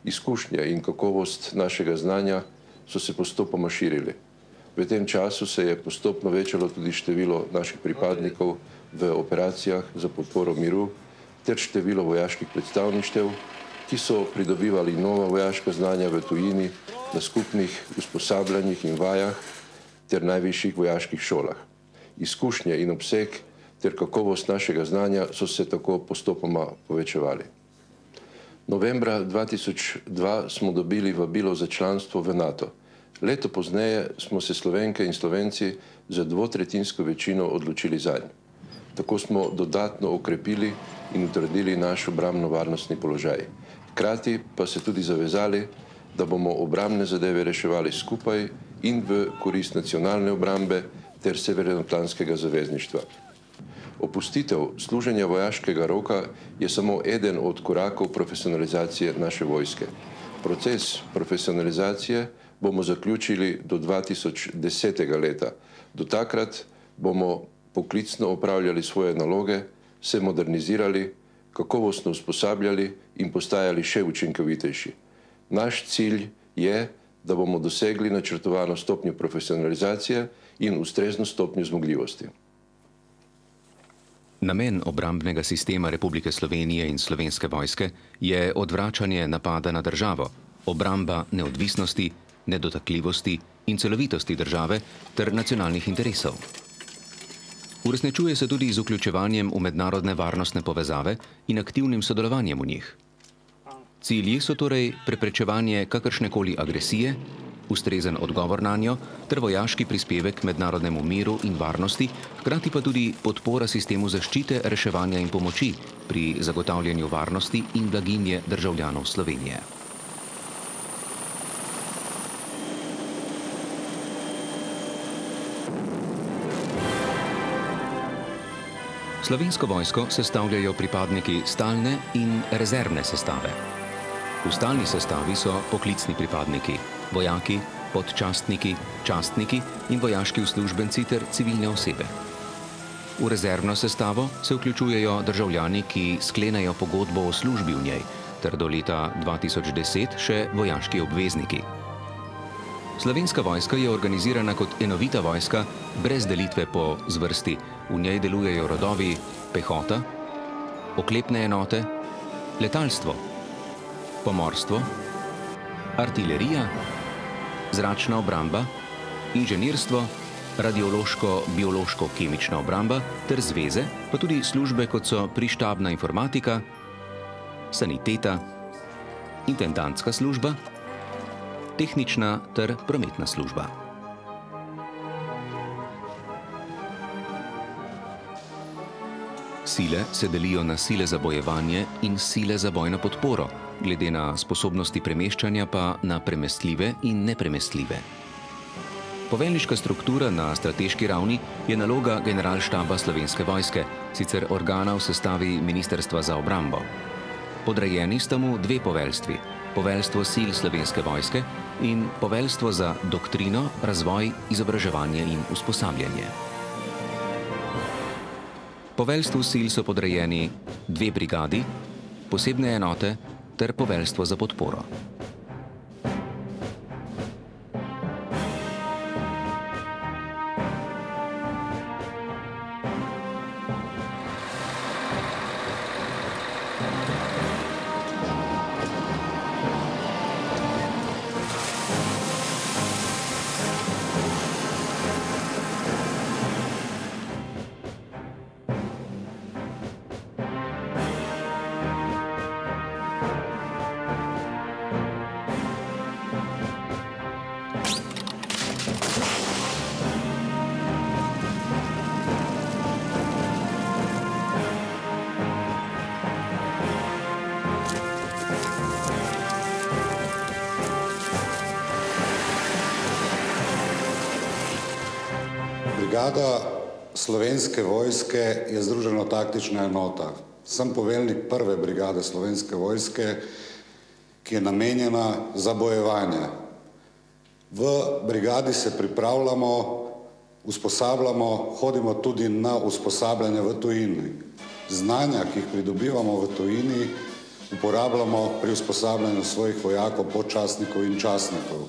Izkušnje in kakovost našega znanja so se postopoma širili. V tem času se je postopno večalo tudi število naših pripadnikov v operacijah za podporo miru ter število vojaških predstavništev, ki so pridobivali nova vojaška znanja v tujini na skupnih usposabljanjih in vajah ter najvišjih vojaških šolah. Izkušnje in obseg ter kakovost našega znanja so se tako postopoma povečevali. Novembra 2002 smo dobili vabilo za članstvo v NATO. Leto pozneje smo se Slovenke in Slovenci za dvotretjinsko večino odločili zanj. Tako smo dodatno okrepili in utrdili naš obrambno-varnostni položaj. Hkrati pa se tudi zavezali, da bomo obrambne zadeve reševali skupaj in v korist nacionalne obrambe ter Severnoatlantskega zavezništva. Opustitev služenja vojaškega roka je samo eden od korakov profesionalizacije naše vojske. Proces profesionalizacije bomo zaključili do 2010. leta. Do takrat bomo poklicno opravljali svoje naloge, se modernizirali, kakovostno usposabljali in postajali še učinkovitejši. Naš cilj je, da bomo dosegli načrtovano stopnjo profesionalizacije in ustrezno stopnjo zmogljivosti. Namen obrambnega sistema Republike Slovenije in Slovenske vojske je odvračanje napada na državo, obramba neodvisnosti, nedotakljivosti in celovitosti države ter nacionalnih interesov. Uresničuje se tudi z vključevanjem v mednarodne varnostne povezave in aktivnim sodelovanjem v njih. Cilji so torej preprečevanje kakršnekoli agresije, ustrezen odgovor nanjo ter vojaški prispevek mednarodnemu miru in varnosti, hkrati pa tudi podpora sistemu zaščite, reševanja in pomoči pri zagotavljanju varnosti in blaginje državljanov Slovenije. Slovensko vojsko sestavljajo pripadniki stalne in rezervne sestave. V stalni sestavi so poklicni pripadniki, vojaki, podčastniki, častniki in vojaški uslužbenci ter civilne osebe. V rezervno sestavo se vključujejo državljani, ki sklenejo pogodbo o službi v njej, ter do leta 2010 še vojaški obvezniki. Slovenska vojska je organizirana kot enovita vojska, brez delitve po zvrsti. V njej delujejo rodovi pehota, oklepne enote, letalstvo, pomorstvo, artilerija, zračna obramba, inženirstvo, radiološko-biološko-kemična obramba ter zveze, pa tudi službe, kot so prištabna informatika, saniteta, intendantska služba, tehnična ter prometna služba. Sile se delijo na sile za bojevanje in sile za bojno podporo, glede na sposobnosti premeščanja pa na premestljive in nepremestljive. Poveljniška struktura na strateški ravni je naloga Generalštaba Slovenske vojske, sicer organa v sestavi Ministrstva za obrambo. Podrejeni sta mu dve poveljstvi, Poveljstvo sil Slovenske vojske in Poveljstvo za doktrino, razvoj, izobraževanje in usposabljanje. Poveljstvu sil so podrejeni dve brigadi, posebne enote ter Poveljstvo za podporo. Brigada Slovenske vojske je združeno-taktična enota. Sem poveljnik prve brigade Slovenske vojske, ki je namenjena za bojevanje. V brigadi se pripravljamo, usposabljamo, hodimo tudi na usposabljanje v tujini. Znanja, ki jih pridobivamo v tujini, uporabljamo pri usposabljanju svojih vojakov, podčastnikov in častnikov.